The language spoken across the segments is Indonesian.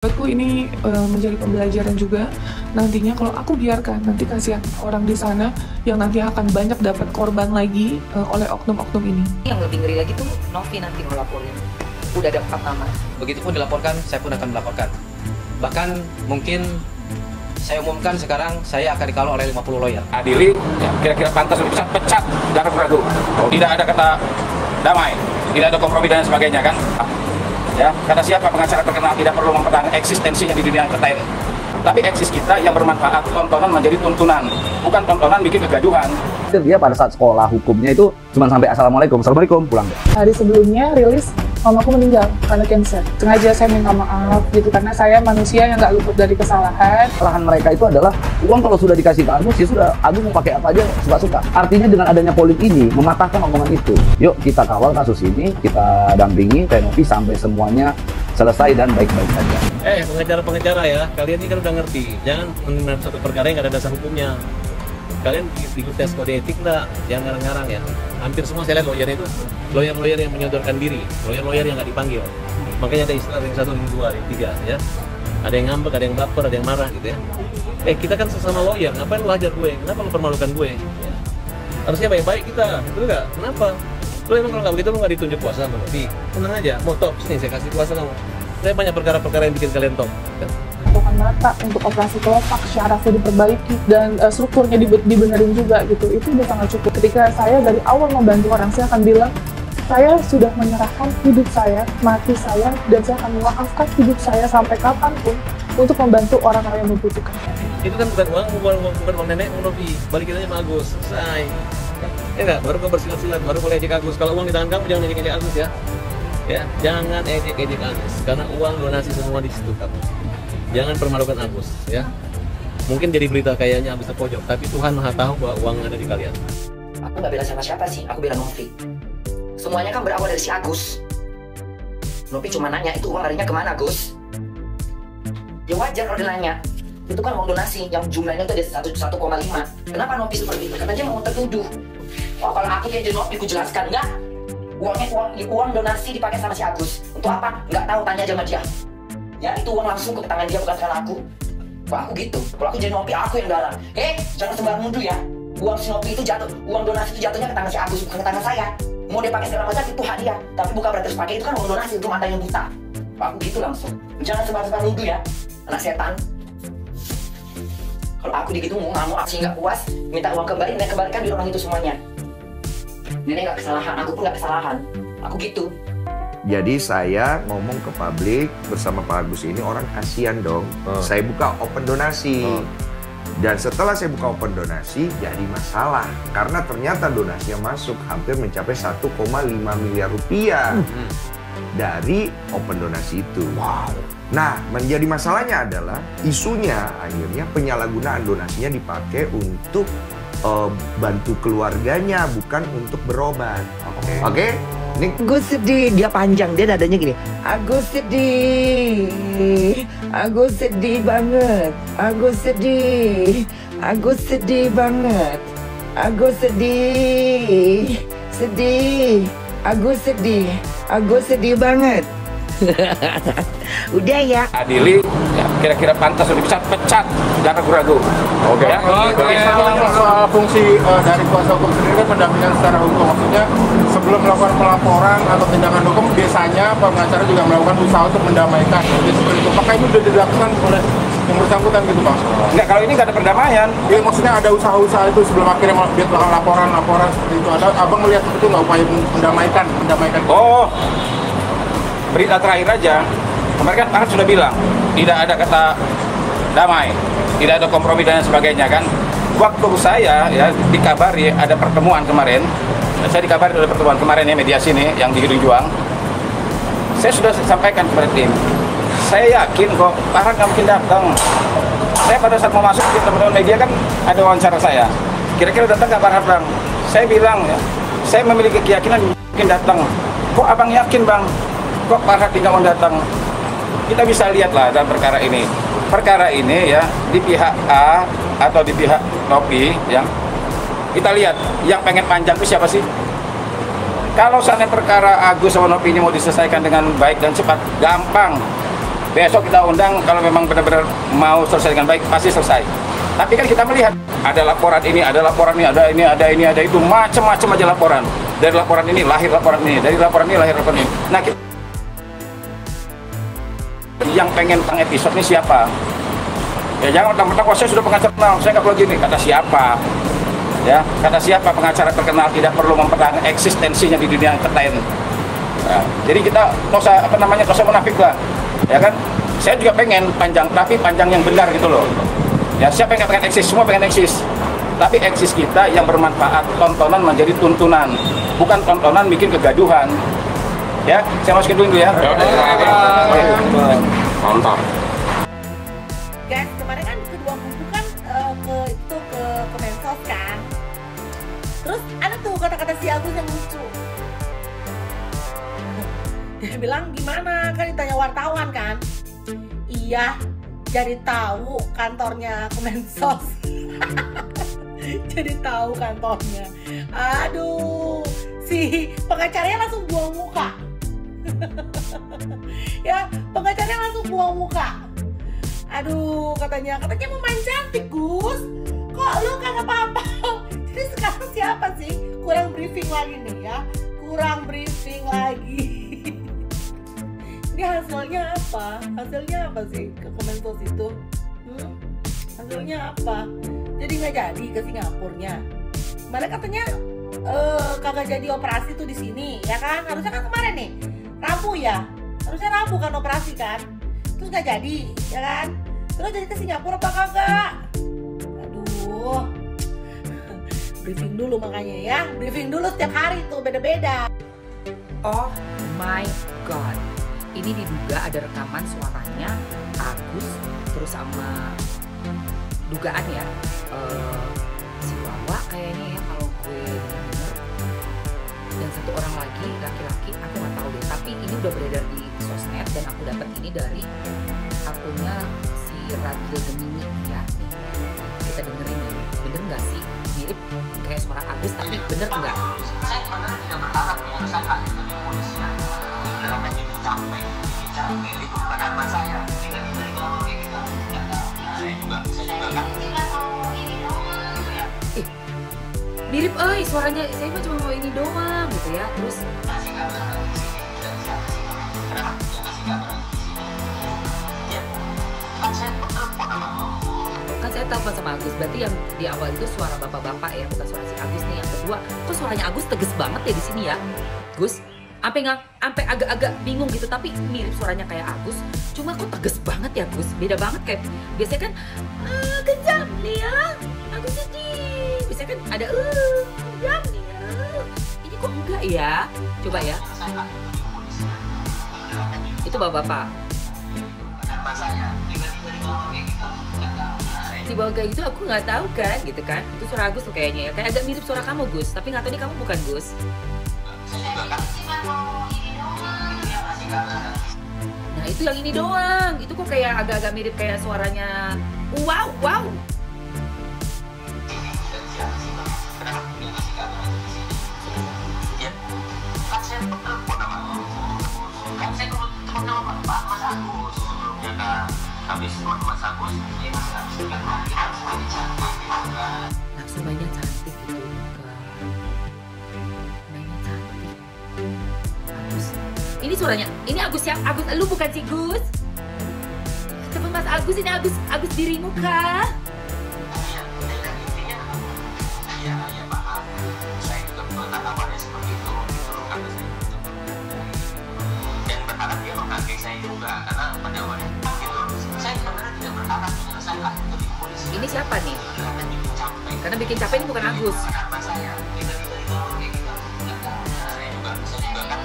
Buatku ini menjadi pembelajaran juga nantinya kalau aku biarkan nanti kasihan orang di sana yang nanti akan banyak dapat korban lagi oleh oknum-oknum ini. Yang lebih ngeri lagi tuh Novi nanti melaporin. Udah ada 4 nama. Begitupun dilaporkan, saya pun akan melaporkan. Bahkan mungkin saya umumkan sekarang saya akan dikawal oleh 50 lawyer. Adili, ya, kira-kira pantas untuk pecat, jangan ragu. Tidak ada kata damai, tidak ada kompromi dan sebagainya kan. Ya, karena siapa pengacara terkenal tidak perlu mempertahankan eksistensinya di dunia entertain. Tapi eksis kita yang bermanfaat, tontonan menjadi tuntunan, bukan tontonan bikin kegaduhan. Dia pada saat sekolah hukumnya itu cuma sampai assalamualaikum pulang deh. Hari sebelumnya rilis mamaku meninggal karena cancer. Sengaja saya minta maaf gitu karena saya manusia yang nggak luput dari kesalahan. Kesalahan mereka itu adalah uang kalau sudah dikasih ke Agus ya sudah, Agus mau pakai apa aja suka-suka. Artinya dengan adanya politik ini mematahkan omongan itu. Yuk kita kawal kasus ini, kita dampingi Novi sampai semuanya selesai dan baik-baik saja. Pengacara-pengacara ya, kalian ini kan udah ngerti. Jangan menilai satu perkara yang nggak ada dasar hukumnya. Kalian ikut tes kode etik nggak? Jangan ngarang-ngarang ya. Hampir semua saya lihat lawyernya itu lawyer yang menyodorkan diri, lawyer yang nggak dipanggil. Makanya ada istilah yang 1, yang 2, yang 3 ya. Ada yang ngambek, ada yang baper, ada yang marah gitu ya. Kita kan sesama lawyer, ngapain lu hajar gue? Kenapa lu permalukan gue? Ya. Harusnya baik-baik kita, betul nggak? Kenapa? Lu emang kalau nggak begitu lu nggak ditunjuk kuasa sama Novi. Tenang aja, mau top nih saya kasih kuasa kamu. Saya banyak perkara-perkara yang bikin kalian top. Ya. Bukan mata untuk operasi kelopak, syarafnya diperbaiki dan strukturnya dibenerin juga gitu. Itu udah sangat cukup. Ketika saya dari awal membantu orang, saya akan bilang saya sudah menyerahkan hidup saya, mati saya, dan saya akan memaafkan hidup saya sampai kapanpun untuk membantu orang-orang yang membutuhkan. Itu kan bukan uang nenek, Novi. Balikin aja sama Agus, selesai. Ya nggak, baru kau bersilat-silat, baru boleh ejek Agus. Kalau uang di tangan kamu jangan ejek Agus ya. Ya, jangan ejek Agus, karena uang donasi semua di situ kamu. Jangan permalukan Agus, ya. Mungkin jadi berita kayaknya Agus terpojok, tapi Tuhan Maha tahu bahwa uang ada di kalian. Aku nggak bela siapa sih, aku bela Novi. Semuanya kan berawal dari si Agus. Novi cuma nanya, itu uang larinya kemana, Gus? Ya wajar kalau dia nanya. Itu kan uang donasi yang jumlahnya itu ada 1,5. Kenapa Novi seperti itu? Karena dia mau tertuduh. Oh, kalau aku kayak Novi, aku jelaskan, enggak. Uang donasi dipakai sama si Agus. Untuk apa? Nggak tahu, tanya aja sama dia. Ya, itu uang langsung ke tangan dia, bukan tangan aku. Kalau aku gitu, kalau aku jadi Novi, aku yang darah. Jangan sembarang nuduh ya. Uang si Novi itu jatuh, uang donasi itu jatuhnya ke tangan si Agus, bukan ke tangan saya. Mau dia pakai segala macam itu hak dia, tapi bukan berarti pakai itu kan uang donasi untuk mata yang buta. Kalau aku gitu langsung. Jangan sembarang nuduh ya, anak setan. Kalau aku digitu mau ngamuk, aku nggak puas, minta uang kembali, nenek kembalikan di orang itu semuanya. Nenek nggak kesalahan, aku pun nggak kesalahan. Aku gitu. Jadi saya ngomong ke publik bersama Pak Agus ini orang kasihan dong. Saya buka open donasi. Dan setelah saya buka open donasi jadi masalah. Karena ternyata donasi yang masuk hampir mencapai 1,5 miliar rupiah dari open donasi itu. Wow. Nah, menjadi masalahnya adalah isunya akhirnya penyalahgunaan donasinya dipakai untuk bantu keluarganya, bukan untuk berobat. Oke? Agus sedih, dia panjang, dia nadanya gini. Agus sedih, Agus sedih banget, Agus sedih, Agus sedih banget, Agus sedih, Agus sedih, Agus sedih banget. Udah ya. Adili, ya, kira-kira pantas untuk pecat, jangan ragu. Oke. Ya. Soal fungsi dari kuasa hukum sendiri kan pendampingan secara hukum, maksudnya sebelum melakukan pelaporan atau tindakan hukum biasanya pengacara juga melakukan usaha untuk mendamaikan. Jadi seperti itu. Apakah ini sudah dilakukan oleh yang bersangkutan gitu, Pak? Enggak, kalau ini nggak ada perdamaian. Ya, maksudnya ada usaha-usaha itu sebelum akhirnya dia melakukan laporan seperti itu. Abang melihat itu nggak upaya mendamaikan? Oh, berita terakhir aja. Kemarin kan Pak sudah bilang tidak ada kata damai, tidak ada kompromi dan sebagainya kan. Waktu saya ya dikabari ada pertemuan kemarin. Saya dikabari ada pertemuan kemarin ya mediasi nih yang di Hidung Juang. Saya sudah sampaikan kepada tim. Saya yakin kok Farhan nggak mungkin datang. Saya pada saat mau masuk di teman-teman media kan ada wawancara saya. Kira-kira datang nggak Farhan bang? Saya bilang ya, saya memiliki keyakinan mungkin datang. Kok abang yakin bang? Kok Farhan tidak mau datang? Kita bisa lihat lah dalam perkara ini. Perkara ini ya di pihak A atau di pihak Novi ya. Kita lihat yang pengen panjang itu siapa sih? Kalau seandainya perkara Agus sama Novi ini mau diselesaikan dengan baik dan cepat, gampang. besok kita undang kalau memang benar-benar mau selesai dengan baik, pasti selesai. Tapi kan kita melihat ada laporan ini, ada laporan ini, ada ini, ada ini, ada itu, macam-macam aja laporan. Dari laporan ini lahir laporan ini, dari laporan ini lahir laporan ini. Nah, yang pengen tentang episode ini siapa? Ya jangan mentang-mentang saya sudah pengacara terkenal, saya nggak perlu gini. Kata siapa? Ya, kata siapa pengacara terkenal tidak perlu mempertahankan eksistensinya di dunia entertain. Ya, jadi kita nggak usah munafik lah, ya kan? Saya juga pengen panjang, tapi panjang yang benar gitu loh. Ya, siapa yang pengen eksis? Semua pengen eksis. Tapi eksis kita yang bermanfaat, tontonan menjadi tuntunan, bukan tontonan bikin kegaduhan. Ya, saya masukin dulu ya. Mantap. Guys, kemarin kan kedua kubu kan ke Mensos kan. Terus ada tuh kata-kata si Agus yang lucu. Dia bilang gimana, kan ditanya wartawan kan. Iya, jadi tahu kantornya Kemensos. Jadi tahu kantornya. Aduh, si pengacaranya langsung buang muka. Ya, pengacaranya langsung buang muka. Aduh, katanya mau main cantik, Gus. Kok lu kagak apa-apa? Jadi sekarang siapa sih? Kurang briefing lagi nih ya. Kurang briefing lagi. Ini hasilnya apa? Hasilnya apa sih ke Kemensos itu? Hasilnya apa? Jadi nggak jadi ke Singapurnya. Mereka katanya kagak jadi operasi tuh di sini, ya kan? Harusnya kan kemarin nih, Rabu ya. Harusnya Rabu kan operasi kan. Terus nggak jadi, ya kan? Terus jadi ke Singapura apa kagak? Aduh. Briefing dulu makanya ya. Briefing dulu setiap hari tuh beda-beda. Oh my god. Ini diduga ada rekaman suaranya Agus terus sama dugaan ya si Wawa kayaknya ya kalau gue denger, dan satu orang lagi laki-laki aku nggak tahu deh, tapi ini udah beredar di sosmed dan aku dapat ini dari akunnya si Radio Gemini ya. Kita dengerin ya, bener nggak sih mirip kayak suara Agus, tapi bener nggak? Saya sebenarnya tidak berharap menyelesaikan itu di kepolisian dalam menjadi capek itu bukan harapan saya. Dengan dari ngomong kayak gitu saya juga kan mirip suaranya saya mah cuma mau ini doang gitu ya. Terus kan saya telepon sama Agus, berarti yang di awal itu suara bapak-bapak ya, bukan suara si Agus nih. Yang kedua, kok suaranya Agus tegas banget ya di sini ya, Gus? Sampai agak-agak bingung gitu, tapi mirip suaranya kayak Agus, cuma kok tegas banget ya Gus, beda banget kayak biasanya kan kejam nih ya, Agus sedih, biasanya kan ada kejam nih ya, ini kok enggak ya, coba ya, itu bapak-bapak. Di bawah kayak gitu aku nggak tahu kan, gitu kan, itu suara Agus tuh kayaknya ya, kayak agak mirip suara kamu Gus, tapi nggak tahu nih kamu bukan Gus. Nah itu yang ini doang, itu kok kayak agak-agak mirip kayak suaranya wow. Langsung mainnya cantik gitu. Ini suaranya, ini Agus yang Agus, lu bukan si Gus? Teman Mas Agus, ini Agus dirimu kah? Iya maaf, saya juga betul awalnya seperti itu karena saya dan berharap dia menghargai saya juga karena pada awalnya gitu, saya sebenarnya tidak berharap menyelesaikan itu di polisi. Ini siapa nih? Karena bikin capek ini bukan Agus. Saya juga kan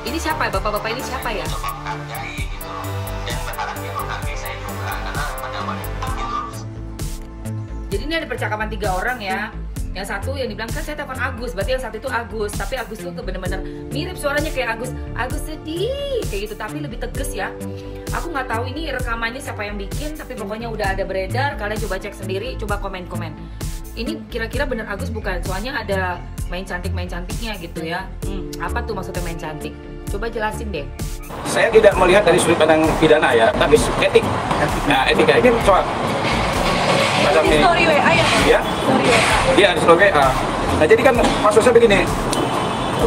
ini siapa? Bapak-bapak ini siapa ya? Jadi ini ada percakapan 3 orang ya. Yang satu yang dibilang kan saya telepon Agus, berarti yang satu itu Agus. Tapi Agus tuh bener-bener mirip suaranya kayak Agus. Agus sedih kayak gitu, tapi lebih tegas ya. Aku nggak tahu ini rekamannya siapa yang bikin, tapi pokoknya udah ada beredar. Kalian coba cek sendiri, coba komen-komen. Ini kira-kira bener Agus bukan? Soalnya ada main cantiknya gitu ya. Apa tuh maksudnya main cantik? Coba jelasin deh. Saya tidak melihat dari sudut pandang pidana ya, tapi etik. Nah, etika ini soal macam ini. Story WA ya? Ya? Story WA. Iya, di story WA. Nah, jadi kan maksud saya begini,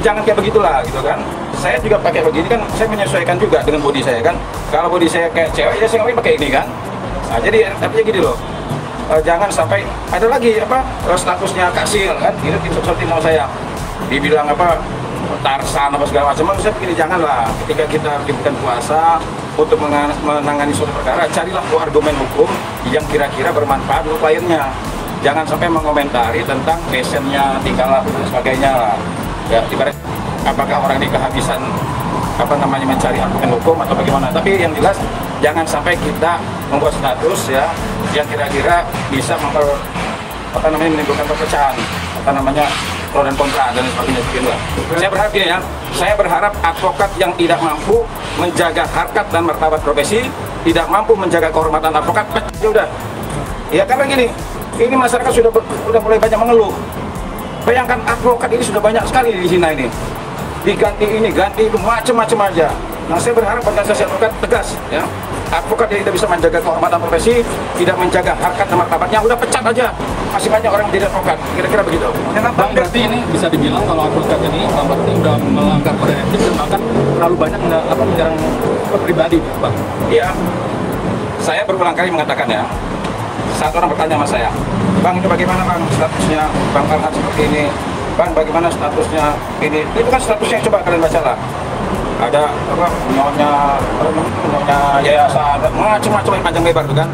jangan kayak begitulah gitu kan. Saya juga pakai begini kan, saya menyesuaikan juga dengan body saya kan. Kalau body saya kayak cewek, ya saya nggak pakai ini kan. Nah, jadi artinya gini loh. Jangan sampai ada lagi apa statusnya Kasil kan, itu seperti mau saya dibilang apa Tarsan apa segala macam. Saya begini, janganlah ketika kita bukan puasa untuk menangani suatu perkara, carilah argumen hukum yang kira-kira bermanfaat untuk kliennya. Jangan sampai mengomentari tentang passionnya, tingkah laku dan sebagainya lah. Ya, ibarat apakah orang ini kehabisan apa namanya mencari argumen hukum atau bagaimana. Tapi yang jelas jangan sampai kita membuat status ya yang kira-kira bisa menimbulkan perpecahan apa namanya pro dan kontra dan sebagainya. Saya berharap gini ya, saya berharap advokat yang tidak mampu menjaga harkat dan martabat profesi, tidak mampu menjaga kehormatan advokat, ya udah. Ya karena gini, ini masyarakat sudah mulai banyak mengeluh. Bayangkan advokat ini sudah banyak sekali di Cina ini. Diganti ini, ganti itu, macam-macam aja. Nah, saya berharap organisasi advokat tegas ya. Advokat yang tidak bisa menjaga kehormatan profesi, tidak menjaga harkat dan martabatnya, udah pecat aja. Masih banyak orang menjadi advokat, kira-kira begitu. Bang, berarti ini bisa dibilang kalau advokat ini berarti udah melanggar kode etik dan bahkan terlalu banyak menyerang pribadi, Bang. Iya, saya berulang kali mengatakan ya. Satu orang bertanya sama saya, Bang itu bagaimana Bang statusnya Bang Farhan seperti ini? Bang bagaimana statusnya ini? Itu kan statusnya, coba kalian baca lah. Ada apa nyonya yayasan, macam-macam yang panjang lebar tuh kan.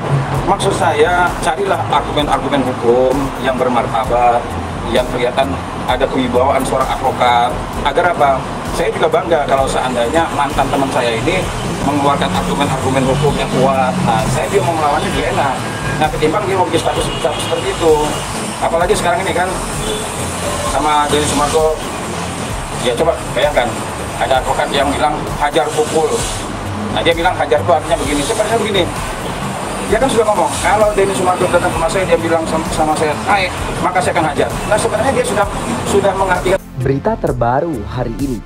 Maksud saya carilah argumen-argumen hukum yang bermartabat, yang kelihatan ada kewibawaan seorang advokat. Agar apa? Saya juga bangga kalau seandainya mantan teman saya ini mengeluarkan argumen-argumen hukum yang kuat. Nah, saya dia mau melawannya juga enak. Nah, ketimbang dia mau bikin status seperti itu. Apalagi sekarang ini kan sama Denny Sumargo. Ya coba bayangkan. Ada advokat yang bilang hajar pukul. Nah dia bilang hajar itu artinya begini. Sebenarnya begini. Dia kan sudah ngomong, kalau Denny Sumargo datang ke rumah saya, dia bilang sama saya, "Hai, maka saya akan hajar." Nah sebenarnya dia sudah mengartikan. Berita terbaru hari ini.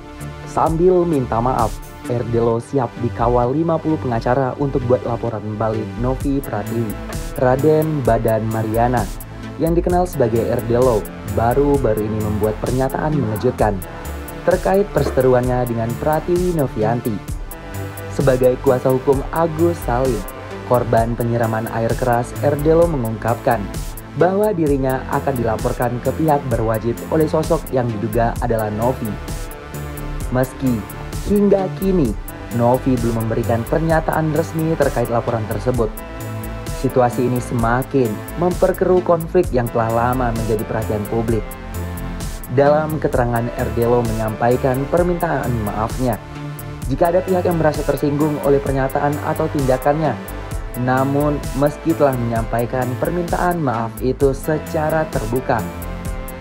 Sambil minta maaf, Erdelo siap dikawal 50 pengacara untuk buat laporan balik Novi Pratiwi. Raden Badan Mariana, yang dikenal sebagai Erdelo, baru-baru ini membuat pernyataan mengejutkan terkait perseteruannya dengan Pratiwi Novianti. Sebagai kuasa hukum Agus Salim, korban penyiraman air keras, Erdelo mengungkapkan bahwa dirinya akan dilaporkan ke pihak berwajib oleh sosok yang diduga adalah Novi. Meski hingga kini Novi belum memberikan pernyataan resmi terkait laporan tersebut, situasi ini semakin memperkeruh konflik yang telah lama menjadi perhatian publik. Dalam keterangan, Erdelo menyampaikan permintaan maafnya jika ada pihak yang merasa tersinggung oleh pernyataan atau tindakannya. Namun, meski telah menyampaikan permintaan maaf itu secara terbuka,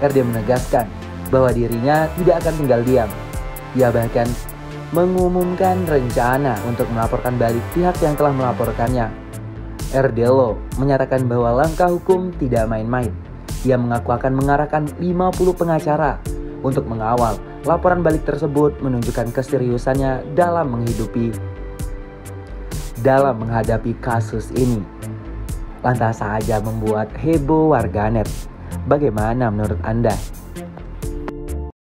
Erdelo menegaskan bahwa dirinya tidak akan tinggal diam. Ia bahkan mengumumkan rencana untuk melaporkan balik pihak yang telah melaporkannya. Erdelo menyatakan bahwa langkah hukum tidak main-main. Ia mengaku akan mengarahkan 50 pengacara untuk mengawal laporan balik tersebut, menunjukkan keseriusannya dalam menghadapi kasus ini. Lantas saja membuat heboh warganet. Bagaimana menurut Anda?